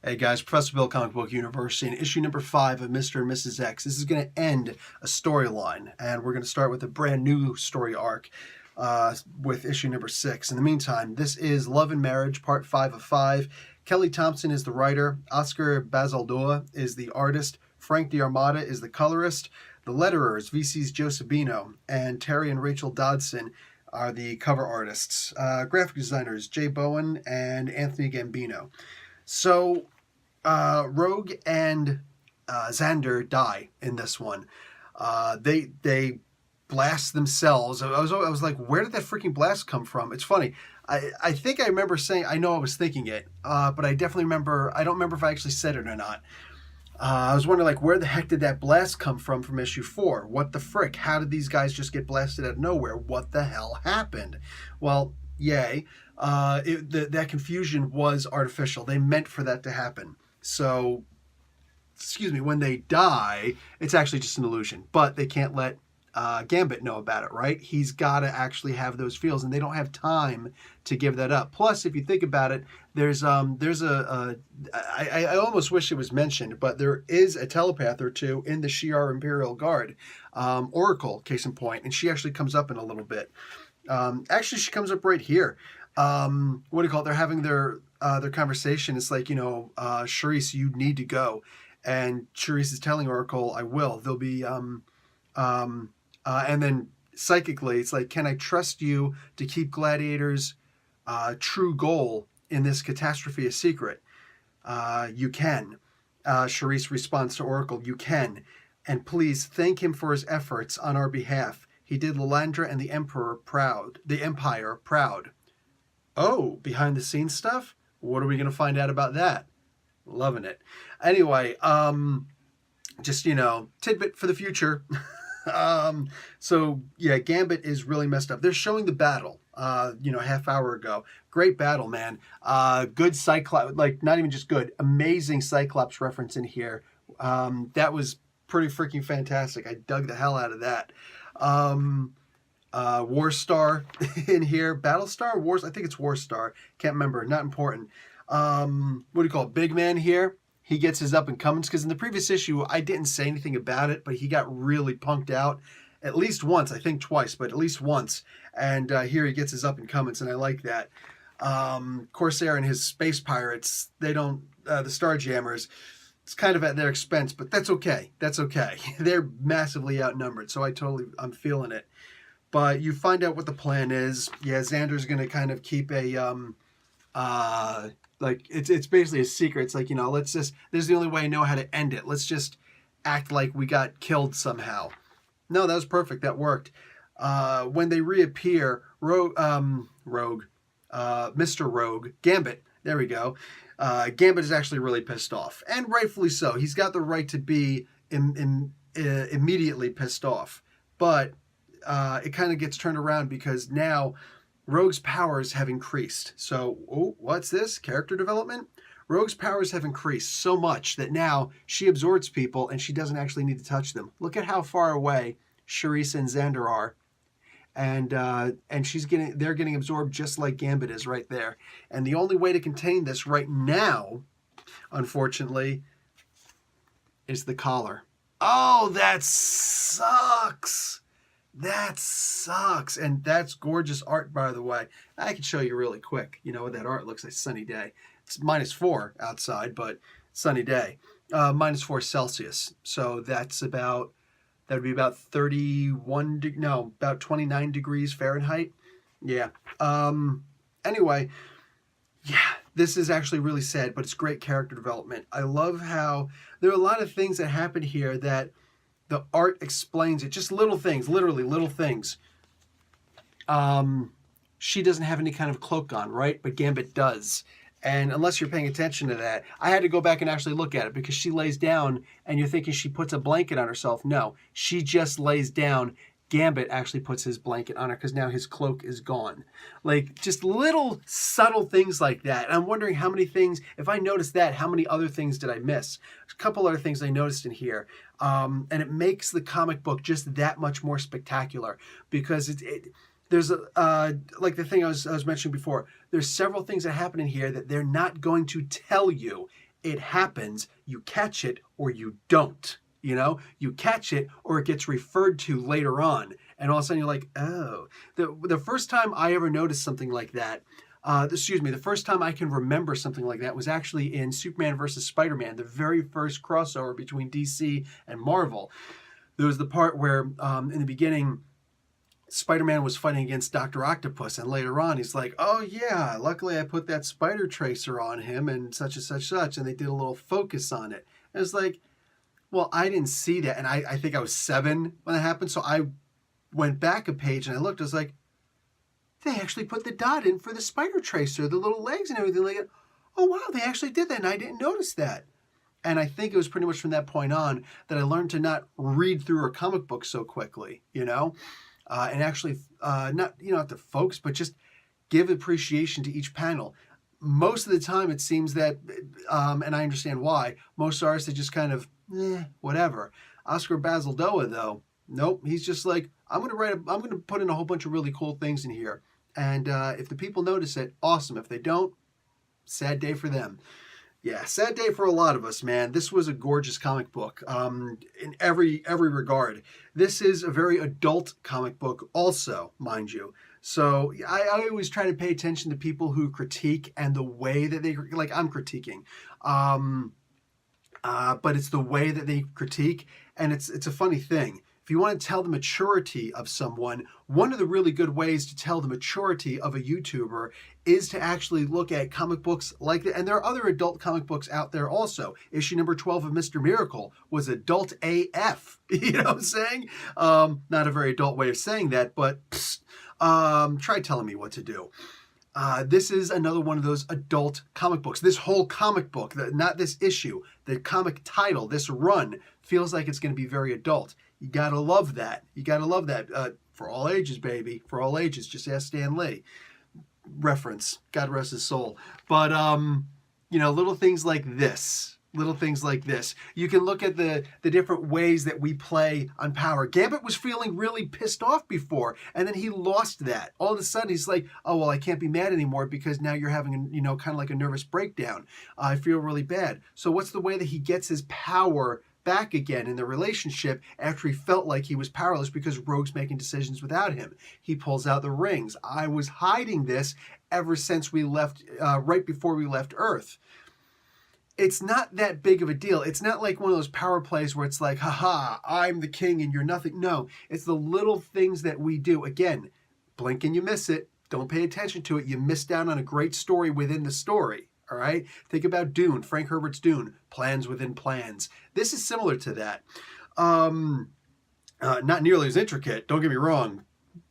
Hey guys, Professor Bill Comic Book University in issue number 5 of Mr. and Mrs. X. This is going to end a storyline, and we're going to start with a brand new story arc with issue number 6. In the meantime, this is Love and Marriage, part 5 of 5. Kelly Thompson is the writer, Oscar Bazaldua is the artist, Frank D'Armata is the colorist, the letterers, VC's Joe Sabino, and Terry and Rachel Dodson are the cover artists. Graphic designers, Jay Bowen and Anthony Gambino. So, Rogue and Xander die in this one. They blast themselves. I was like, where did that freaking blast come from? It's funny. I think I remember saying, I know I was thinking it, but I definitely remember, I don't remember if I actually said it or not. I was wondering, like, where the heck did that blast come from issue 4? What the frick? How did these guys just get blasted out of nowhere? What the hell happened? Well, yay. That confusion was artificial. They meant for that to happen. So, when they die, it's actually just an illusion. But they can't let Gambit know about it, right? He's got to actually have those feels, and they don't have time to give that up. Plus, if you think about it, I almost wish it was mentioned, but there is a telepath or two in the Shi'ar Imperial Guard, Oracle, case in point, and she actually comes up in a little bit. Actually, she comes up right here. What do you call it? They're having their conversation. It's like, Charisse, you need to go. And Charisse is telling Oracle, I will. There'll be, and then psychically, it's like, can I trust you to keep Gladiator's true goal in this catastrophe a secret? You can. Charisse responds to Oracle, you can. And please thank him for his efforts on our behalf. He did Lilandra and the Empire proud. Oh, behind the scenes stuff? What are we going to find out about that? Loving it. Anyway, just, tidbit for the future. So, yeah, Gambit is really messed up. They're showing the battle, half hour ago. Great battle, man. Good Cyclops, like, not even just good, amazing Cyclops reference in here. That was pretty freaking fantastic. I dug the hell out of that. Warstar in here. Battlestar? I think it's Warstar. Can't remember. Not important. What do you call it? Big Man here. He gets his up and comings, because in the previous issue, I didn't say anything about it, but he got really punked out at least once. I think twice, but at least once. And here he gets his up and comings, and I like that. Corsair and his space pirates, they don't, the Starjammers, it's kind of at their expense, but that's okay. That's okay. They're massively outnumbered, so I'm feeling it. But you find out what the plan is. Yeah, Xander's going to kind of keep a, it's basically a secret. It's like, this is the only way I know how to end it. Let's just act like we got killed somehow. No, that was perfect. That worked. When they reappear, Mr. Rogue, Gambit, there we go. Gambit is actually really pissed off, and rightfully so. He's got the right to be immediately pissed off, but it kind of gets turned around because now Rogue's powers have increased. So, what's this? Character development? Rogue's powers have increased so much that now she absorbs people and she doesn't actually need to touch them. Look at how far away Charisse and Xander are. And they're getting absorbed just like Gambit is right there. And the only way to contain this right now, unfortunately, is the collar. Oh, that sucks. That sucks. And that's gorgeous art, by the way. I can show you really quick. What that art looks like. Sunny day. It's -4 outside, but sunny day. -4 Celsius. So that would be about 29 degrees Fahrenheit. Yeah. Anyway, yeah, this is actually really sad, but it's great character development. I love how there are a lot of things that happen here that the art explains it. Just little things, literally little things. She doesn't have any kind of cloak on, right? But Gambit does. And unless you're paying attention to that, I had to go back and actually look at it, because she lays down and you're thinking she puts a blanket on herself. No, she just lays down. Gambit actually puts his blanket on her because now his cloak is gone. Like, just little subtle things like that. And I'm wondering how many things, if I noticed that, how many other things did I miss? A couple other things I noticed in here. And it makes the comic book just that much more spectacular, because there's like the thing I was mentioning before. There's several things that happen in here that they're not going to tell you it happens, you catch it or you don't. You know, you catch it or it gets referred to later on. And all of a sudden you're like, oh. The first time I ever noticed something like that, the first time I can remember something like that was actually in Superman versus Spider-Man, the very first crossover between DC and Marvel. There was the part where in the beginning, Spider-Man was fighting against Dr. Octopus, and later on he's like, oh yeah, luckily I put that spider tracer on him and such, and they did a little focus on it. And it's like, well, I didn't see that, and I think I was 7 when that happened, so I went back a page and I looked, I was like, they actually put the dot in for the spider tracer, the little legs and everything like that. Oh wow, they actually did that, and I didn't notice that. And I think it was pretty much from that point on that I learned to not read through a comic book so quickly, you know? And actually, not to focus, but just give appreciation to each panel. Most of the time, it seems that, and I understand why, most artists are just kind of, whatever. Oscar Basildoa, though, nope, he's just like, I'm going to put in a whole bunch of really cool things in here. And if the people notice it, awesome. If they don't, sad day for them. Yeah, sad day for a lot of us, man. This was a gorgeous comic book in every regard. This is a very adult comic book also, mind you. So I always try to pay attention to people who critique and the way that they, like I'm critiquing. But it's the way that they critique, and it's a funny thing. If you want to tell the maturity of someone, one of the really good ways to tell the maturity of a YouTuber is to actually look at comic books like that. And there are other adult comic books out there also. Issue number 12 of Mr. Miracle was adult AF. You know what I'm saying? Not a very adult way of saying that, but try telling me what to do. This is another one of those adult comic books. This whole comic book, not this issue, the comic title, this run, feels like it's going to be very adult. You got to love that. You got to love that. For all ages, baby. For all ages. Just ask Stan Lee. Reference. God rest his soul. But, little things like this. Little things like this. You can look at the different ways that we play on power. Gambit was feeling really pissed off before, and then he lost that. All of a sudden, he's like, oh, well, I can't be mad anymore because now you're having, kind of like a nervous breakdown. I feel really bad. So what's the way that he gets his power back again in the relationship after he felt like he was powerless because Rogue's making decisions without him? He pulls out the rings. I was hiding this ever since we left, right before we left Earth. It's not that big of a deal. It's not like one of those power plays where it's like, haha, I'm the king and you're nothing. No, it's the little things that we do. Again, blink and you miss it. Don't pay attention to it. You miss out on a great story within the story. All right? Think about Dune, Frank Herbert's Dune, plans within plans. This is similar to that. Not nearly as intricate, don't get me wrong.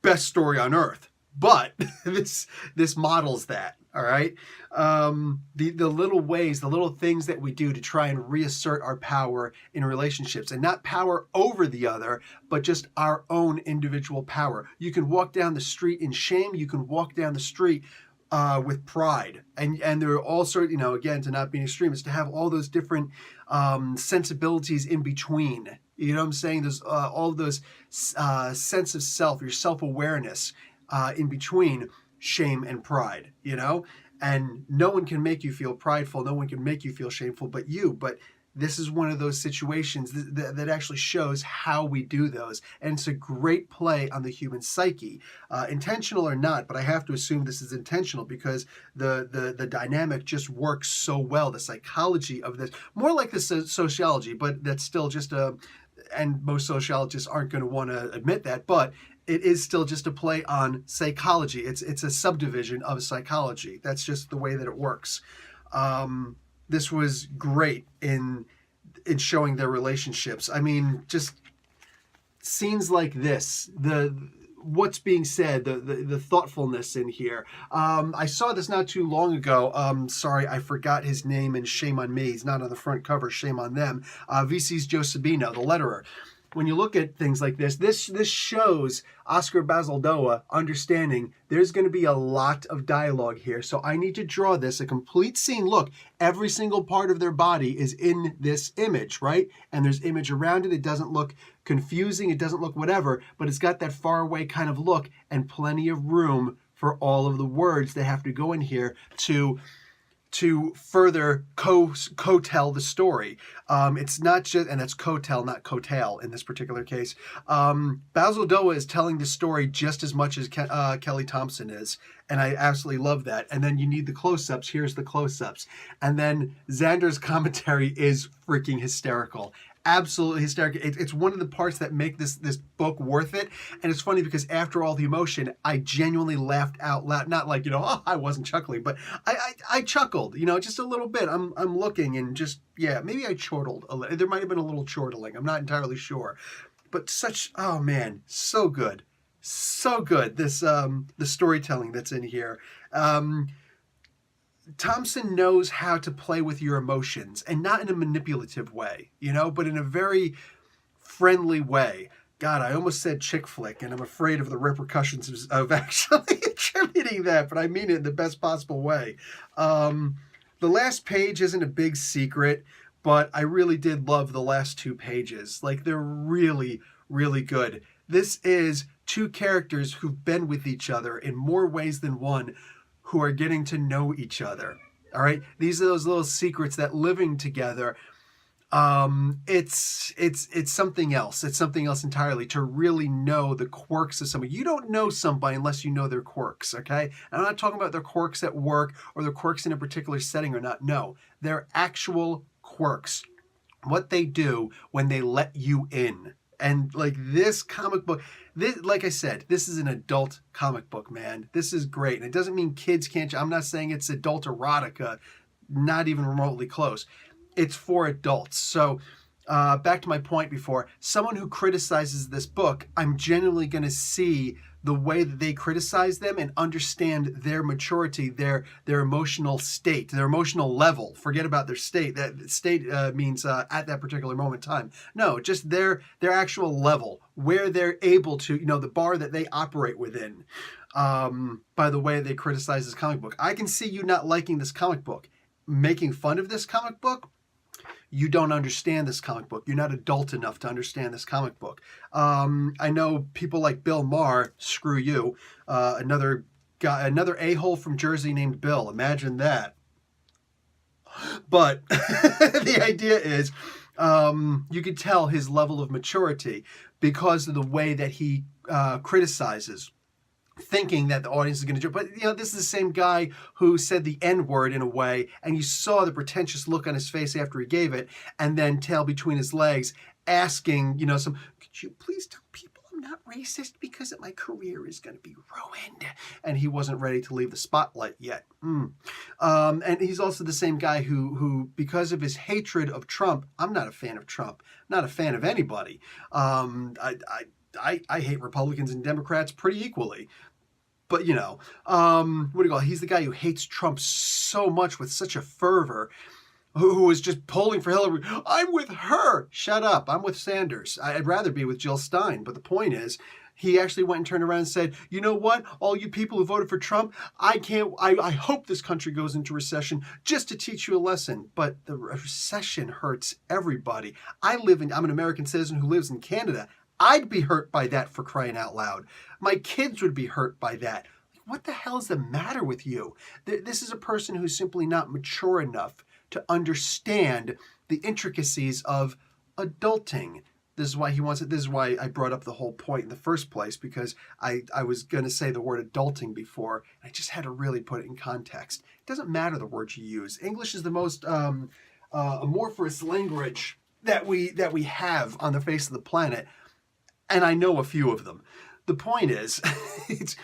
Best story on earth. But this models that. All right. The little ways, the little things that we do to try and reassert our power in relationships, and not power over the other, but just our own individual power. You can walk down the street in shame. You can walk down the street with pride, and there are all sorts, again, to not being extreme, is to have all those different sensibilities in between. You know what I'm saying? There's all of those sense of self, your self-awareness in between shame and pride, and no one can make you feel prideful. No one can make you feel shameful but you. But this is one of those situations that actually shows how we do those. And it's a great play on the human psyche, intentional or not, but I have to assume this is intentional because the dynamic just works so well. The psychology of this, more like the sociology, but that's still just and most sociologists aren't going to want to admit that, but it is still just a play on psychology. It's a subdivision of psychology. That's just the way that it works. This was great in showing their relationships. I mean, just scenes like this, what's being said, the thoughtfulness in here. I saw this not too long ago. Sorry, I forgot his name, and shame on me. He's not on the front cover. Shame on them. VC's Joe Sabino, the letterer. When you look at things like this shows Oscar Basildoa understanding there's going to be a lot of dialogue here. So I need to draw this, a complete scene. Look, every single part of their body is in this image, right? And there's image around it. It doesn't look confusing. It doesn't look whatever, but it's got that far away kind of look and plenty of room for all of the words that have to go in here to to further co-tell the story. It's not just, and that's co-tell, not co-tail in this particular case. Basil Doa is telling the story just as much as Kelly Thompson is, and I absolutely love that. And then you need the close-ups. Here's the close-ups. And then Xander's commentary is freaking hysterical. Absolutely hysterical. It's one of the parts that make this book worth it. And it's funny because after all the emotion, I genuinely laughed out loud. Not like, oh, I wasn't chuckling, but I chuckled, just a little bit. I'm looking and just, yeah, maybe I chortled a little. There might have been a little chortling. I'm not entirely sure. But oh man, so good. So good. This, the storytelling that's in here. Thompson knows how to play with your emotions, and not in a manipulative way, but in a very friendly way. God, I almost said chick flick, and I'm afraid of the repercussions of actually attributing that, but I mean it in the best possible way. The last page isn't a big secret, but I really did love the last 2 pages. Like, they're really, really good. This is 2 characters who've been with each other in more ways than one, who are getting to know each other. All right, these are those little secrets that living together. It's something else. It's something else entirely to really know the quirks of somebody. You don't know somebody unless you know their quirks. Okay, and I'm not talking about their quirks at work or their quirks in a particular setting or not. No, their actual quirks. What they do when they let you in. And like this comic book, like I said, this is an adult comic book, man. This is great. And it doesn't mean kids can't. I'm not saying it's adult erotica, not even remotely close. It's for adults. So back to my point before, someone who criticizes this book, I'm genuinely going to see the way that they criticize them and understand their maturity, their emotional state, their emotional level. Forget about their state. That state means at that particular moment in time. No, just their actual level, where they're able to, the bar that they operate within. By the way they criticize this comic book. I can see you not liking this comic book. Making fun of this comic book, you don't understand this comic book. You're not adult enough to understand this comic book. I know people like Bill Maher, screw you, another guy, another a-hole from Jersey named Bill. Imagine that. But the idea is, you could tell his level of maturity because of the way that he criticizes, thinking that the audience is going to do it. But, this is the same guy who said the N-word in a way, and you saw the pretentious look on his face after he gave it, and then tail between his legs, asking, could you please tell people I'm not racist because my career is going to be ruined? And he wasn't ready to leave the spotlight yet. And he's also the same guy who, because of his hatred of Trump, I'm not a fan of Trump, not a fan of anybody. I hate Republicans and Democrats pretty equally. But, what do you call it? He's the guy who hates Trump so much with such a fervor, who is just polling for Hillary. I'm with her. Shut up. I'm with Sanders. I'd rather be with Jill Stein. But the point is, he actually went and turned around and said, you know what? All you people who voted for Trump, I hope this country goes into recession just to teach you a lesson. But the recession hurts everybody. I'm an American citizen who lives in Canada. I'd be hurt by that, for crying out loud. My kids would be hurt by that. What the hell is the matter with you? This is a person who's simply not mature enough to understand the intricacies of adulting. This is why he wants it. This is why I brought up the whole point in the first place, because I was going to say the word adulting before. I just had to really put it in context. It doesn't matter the words you use. English is the most amorphous language that we have on the face of the planet. And I know a few of them. The point is, it's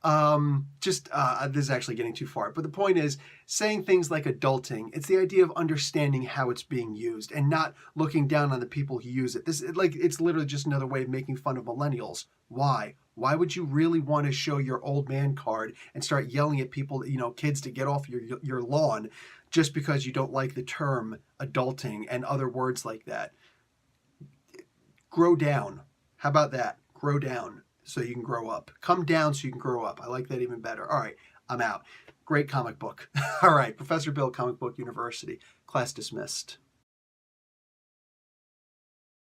this is actually getting too far. But the point is, saying things like adulting, it's the idea of understanding how it's being used and not looking down on the people who use it. It's literally just another way of making fun of millennials. Why? Why would you really want to show your old man card and start yelling at people, kids, to get off your lawn just because you don't like the term adulting and other words like that? Grow down. How about that? Grow down so you can grow up. Come down so you can grow up. I like that even better. All right, I'm out. Great comic book. All right, Professor Bill, Comic Book University. Class dismissed.